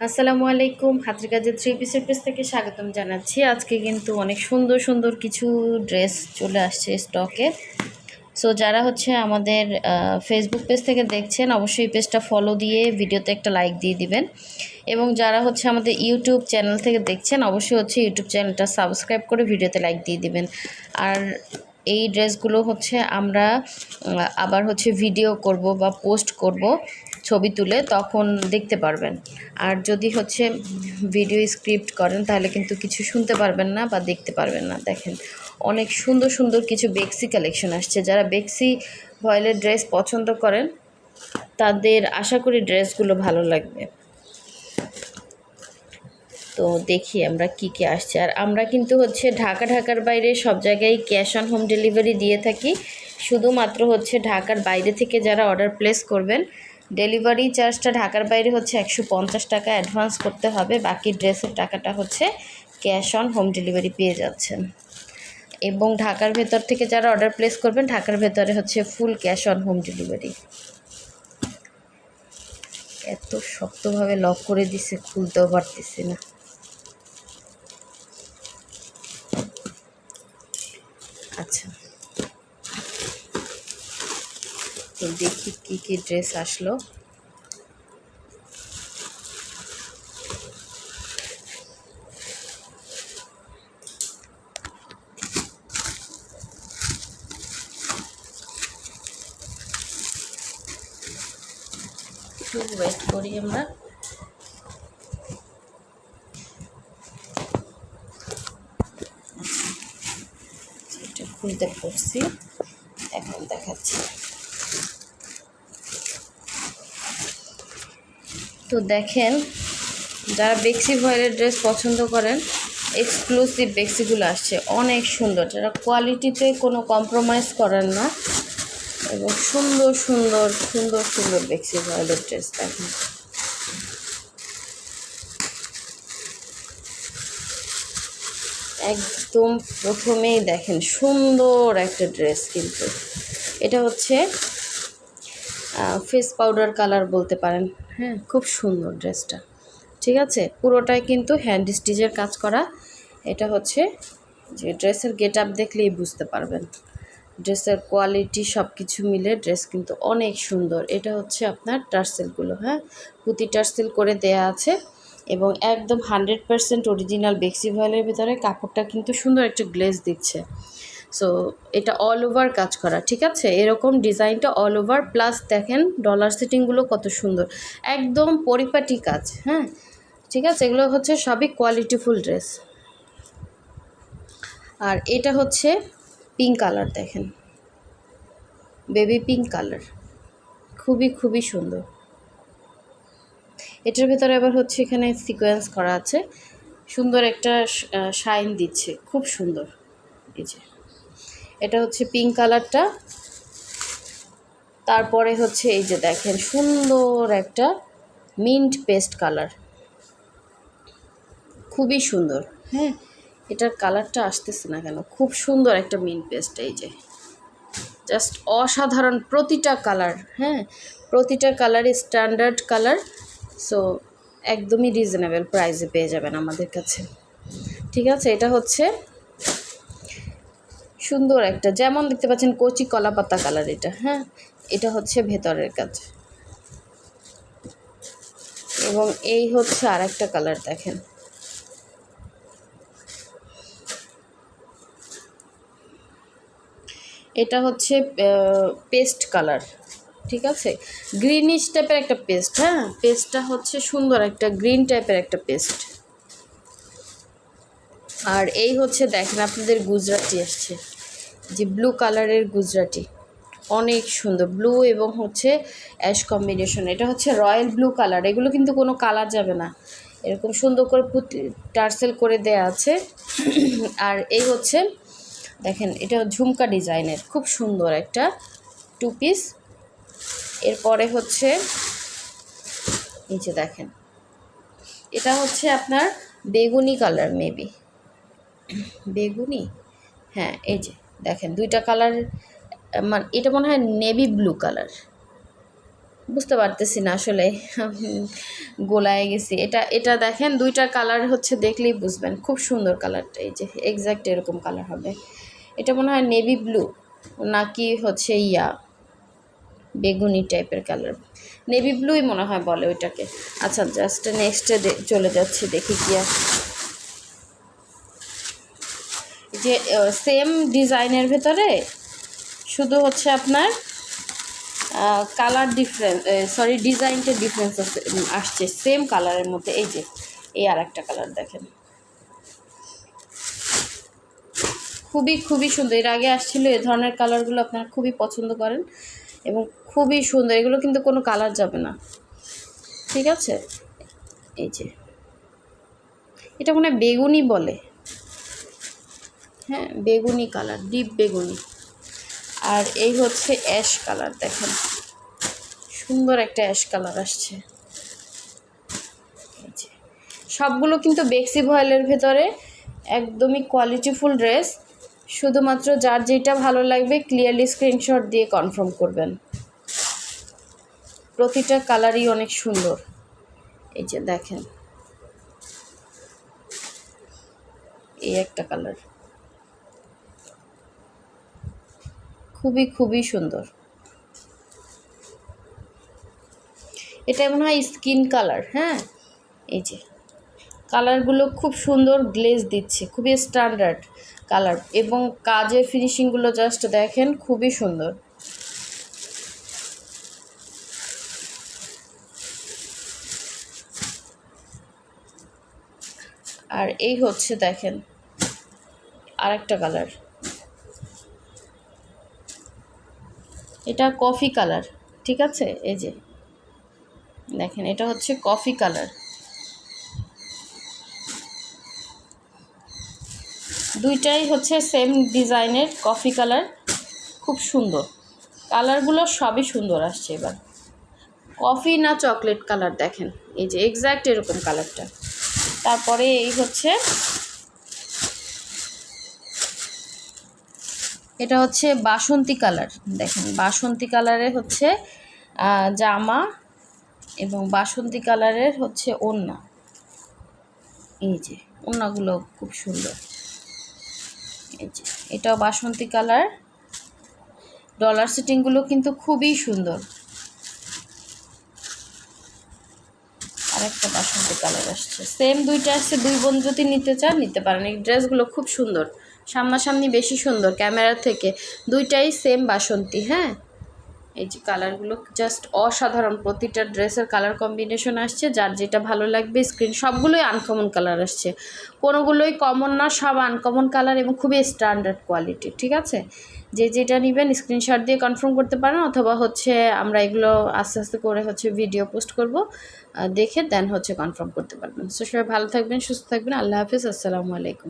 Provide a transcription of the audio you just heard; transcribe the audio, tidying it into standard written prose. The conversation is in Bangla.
আসসালামু আলাইকুম। হাতের কাজের থ্রি পিসের পেজ থেকে স্বাগতম জানাচ্ছি। আজকে কিন্তু অনেক সুন্দর সুন্দর কিছু ড্রেস চলে আসছে স্টকে। সো যারা হচ্ছে আমাদের ফেসবুক পেজ থেকে দেখছেন, অবশ্যই পেজটা ফলো দিয়ে ভিডিওতে একটা লাইক দিয়ে দিবেন। এবং যারা হচ্ছে আমাদের ইউটিউব চ্যানেল থেকে দেখছেন, অবশ্যই হচ্ছে ইউটিউব চ্যানেলটা সাবস্ক্রাইব করে ভিডিওতে লাইক দিয়ে দিবেন। আর এই ড্রেসগুলো হচ্ছে আমরা আবার হচ্ছে ভিডিও করব বা পোস্ট করব ছবি তুলে, তখন দেখতে পারবেন। আর যদি হচ্ছে ভিডিও স্ক্রিপ্ট করেন তাহলে কিন্তু কিছু শুনতে পারবেন না বা দেখতে পারবেন না। দেখেন অনেক সুন্দর সুন্দর কিছু বেক্সি কালেকশন আসছে। যারা বেক্সি ভয়েলের ড্রেস পছন্দ করেন তাদের আশা করি ড্রেসগুলো ভালো লাগবে। তো দেখি আমরা কি কি আসছে। আর আমরা কিন্তু হচ্ছে ঢাকার বাইরে সব জায়গায় ক্যাশ অন হোম ডেলিভারি দিয়ে থাকি। শুধুমাত্র হচ্ছে ঢাকার বাইরে থেকে যারা অর্ডার প্লেস করবেন, ডেলিভারি চার্জটা ঢাকার বাইরে হচ্ছে 150 টাকা অ্যাডভান্স করতে হবে। বাকি ড্রেসের টাকাটা হচ্ছে ক্যাশ অন হোম ডেলিভারি পেয়ে যাচ্ছেন। এবং ঢাকার ভেতর থেকে যারা অর্ডার প্লেস করবেন, ঢাকার ভেতরে হচ্ছে full cash on home delivery. এত শক্তভাবে লক করে দিছে, খুলতেও পারতেছি না। আচ্ছা, তো দেখি কি কি ড্রেস আসলো। একটু ওয়েট করি আমরা। এটা খুলতে পড়ছি, এখন দেখাচ্ছি। তো দেখেন, যারা বেক্সি ভয়েলের ড্রেস পছন্দ করেন, এক্সক্লুসিভ বেক্সিগুলো আসছে, অনেক সুন্দর। যারা কোয়ালিটিতে কোনো কম্প্রোমাইজ করেন না এবং সুন্দর সুন্দর সুন্দর সুন্দর বেক্সি ভয়েলের ড্রেস দেখেন। একদম প্রথমেই দেখেন সুন্দর একটা ড্রেস, কিন্তু এটা হচ্ছে ফেস পাউডার কালার বলতে পারেন। হ্যাঁ, খুব সুন্দর ড্রেসটা। ঠিক আছে, পুরোটাই কিন্তু হ্যান্ড স্টিচের কাজ করা। এটা হচ্ছে যে ড্রেসের গেট আপ দেখলেই বুঝতে পারবেন। ড্রেসের কোয়ালিটি সব কিছু মিলে ড্রেস কিন্তু অনেক সুন্দর। এটা হচ্ছে আপনার টার্সেলগুলো, হ্যাঁ, পুঁতি টার্সেল করে দেয়া আছে এবং একদম 100% অরিজিনাল বেক্সি ভয়েলের ভিতরে কাপড়টা কিন্তু সুন্দর একটা গ্লেজ দিচ্ছে। সো এটা অল ওভার কাজ করা, ঠিক আছে, এরকম ডিজাইনটা অল ওভার। প্লাস দেখেন ডলার সেটিংগুলো কত সুন্দর, একদম পরিপাটি কাজ। হ্যাঁ, ঠিক আছে, এগুলো হচ্ছে সবই কোয়ালিটিফুল ড্রেস। আর এটা হচ্ছে পিঙ্ক কালার, দেখেন বেবি পিঙ্ক কালার, খুবই খুবই সুন্দর। এটার ভিতরে আবার হচ্ছে এখানে সিকোয়েন্স করা আছে, সুন্দর একটা শাইন দিচ্ছে, খুব সুন্দর। এই যে এটা হচ্ছে পিঙ্ক কালারটা। তারপরে হচ্ছে এই যে দেখেন সুন্দর একটা মিন্ট পেস্ট কালার, খুবই সুন্দর। হ্যাঁ, এটার কালারটা আসতেছে না কেন, খুব সুন্দর একটা মিন্ট পেস্ট। এই যে জাস্ট অসাধারণ প্রতিটা কালার। হ্যাঁ, প্রতিটা কালারই স্ট্যান্ডার্ড কালার। সো একদমই রিজনেবল প্রাইসে পেয়ে যাবেন আমাদের কাছে। ঠিক আছে, এটা হচ্ছে সুন্দর একটা, যেমন দেখতে পাচ্ছেন কচি কলা পাতা কালার এটা। হ্যাঁ, এটা হচ্ছে ভেতরের কাজ। এবং এই হচ্ছে আর একটা কালার, দেখেন এটা হচ্ছে পেস্ট কালার। ঠিক আছে, গ্রিনিশ টাইপের একটা পেস্ট। হ্যাঁ, পেস্টটা হচ্ছে সুন্দর একটা গ্রিন টাইপের একটা পেস্ট। আর এই হচ্ছে দেখেন আপনাদের গুজরাটি আসছে, যে ব্লু কালারের গুজরাটি, অনেক সুন্দর ব্লু এবং হচ্ছে অ্যাশ কম্বিনেশন। এটা হচ্ছে রয়্যাল ব্লু কালার, এগুলো কিন্তু কোনো কালার যাবে না, এরকম সুন্দর করে টার্সেল করে দেয়া আছে। আর এই হচ্ছে দেখেন, এটা ঝুমকা ডিজাইনের খুব সুন্দর একটা টু পিস। এরপরে হচ্ছে এই যে দেখেন, এটা হচ্ছে আপনার বেগুনি কালার, মেবি বেগুনি। হ্যাঁ, এই যে দেখেন দুইটা কালার, মানে এটা মনে হয় নেভি ব্লু কালার। বুঝতে পারতেছি না আসলে, গোলায় গেছি। এটা এটা দেখেন, দুইটা কালার হচ্ছে, দেখলেই বুঝবেন, খুব সুন্দর কালারটা। এই যে এক্স্যাক্ট এরকম কালার হবে। এটা মনে হয় নেভি ব্লু নাকি হচ্ছে বেগুনি টাইপের কালার, নেভি ব্লুই মনে হয় বলে ওইটাকে। আচ্ছা, জাস্ট নেক্সটে চলে যাচ্ছি, দেখি কি আসে। যে সেম ডিজাইনের ভেতরে শুধু হচ্ছে আপনার কালার ডিফারেন্স, সরি ডিজাইনটা ডিফারেন্স আসছে, সেম কালারের মধ্যে। এই যে এই আর একটা কালার দেখেন, খুবই খুবই সুন্দর। এর আগে আসছিল এ ধরনের কালারগুলো, আপনারা খুবই পছন্দ করেন এবং খুবই সুন্দর। এগুলো কিন্তু কোনো কালার যাবে না, ঠিক আছে। এই যে এটা মনে হয় বেগুনি বলে, হ্যাঁ বেগুনি কালার, ডিপ বেগুনি। আর এই হচ্ছে অ্যাশ কালার, দেখেন সুন্দর একটা অ্যাশ কালার আসছে। এই যে সবগুলো কিন্তু বেক্সি ভয়েলের ভেতরে, একদমই কোয়ালিটিফুল ড্রেস। শুধুমাত্র যার যেটা ভালো লাগবে ক্লিয়ারলি স্ক্রিনশট দিয়ে কনফার্ম করবেন। প্রতিটা কালারই অনেক সুন্দর। এই যে দেখেন, এই একটা কালার খুবই খুবই সুন্দর। এটা মনে হয় স্কিন কালার, হ্যাঁ। এই যে কালারগুলো খুব সুন্দর গ্লেজ দিচ্ছে, খুবই স্ট্যান্ডার্ড কালার, এবং কাজের ফিনিশিংগুলো জাস্ট দেখেন, খুবই সুন্দর। আর এই হচ্ছে দেখেন আরেকটা কালার, এটা কফি কালার, ঠিক আছে। এই যে দেখেন, এটা হচ্ছে কফি কালার। দুইটাই হচ্ছে সেম ডিজাইনের কফি কালার, খুব সুন্দর। কালারগুলো সবই সুন্দর আসছে। এবার কফি না চকলেট কালার, দেখেন এই যে এক্স্যাক্ট এরকম কালারটা। তারপরে এই হচ্ছে, এটা হচ্ছে বাসন্তী কালার, দেখেন বাসন্তী কালারের হচ্ছে জামা, এবং বাসন্তী কালারের হচ্ছে ওড়না। এই যে ওড়নাগুলো খুব সুন্দর। এই যে এটাও বাসন্তী কালার, ডলার সেটিংগুলো কিন্তু খুবই সুন্দর। আরেকটা বাসন্তী কালার আসছে, সেম দুইটা আসছে। দুই বোন যদি নিতে চান নিতে পারেন। এই ড্রেসগুলো খুব সুন্দর, সামনাসামনি বেশি সুন্দর ক্যামেরা থেকে। দুইটাই সেম বাসন্তী, হ্যাঁ। এই যে কালারগুলো জাস্ট অসাধারণ, প্রতিটা ড্রেসের কালার কম্বিনেশন আসছে। যার যেটা ভালো লাগবে স্ক্রিন, সবগুলোই আনকমন কালার আসছে, কোনোগুলোই কমন না, সব আনকমন কালার এবং খুবই স্ট্যান্ডার্ড কোয়ালিটি, ঠিক আছে। যে যেটা নেবেন স্ক্রিনশট দিয়ে কনফার্ম করতে পারেন, অথবা হচ্ছে আমরা এগুলো আস্তে আস্তে করে হচ্ছে ভিডিও পোস্ট করব, দেখে দেন হচ্ছে কনফার্ম করতে পারবেন। সো সবাই ভালো থাকবেন, সুস্থ থাকবেন। আল্লাহ হাফিজ, আসসালামু আলাইকুম।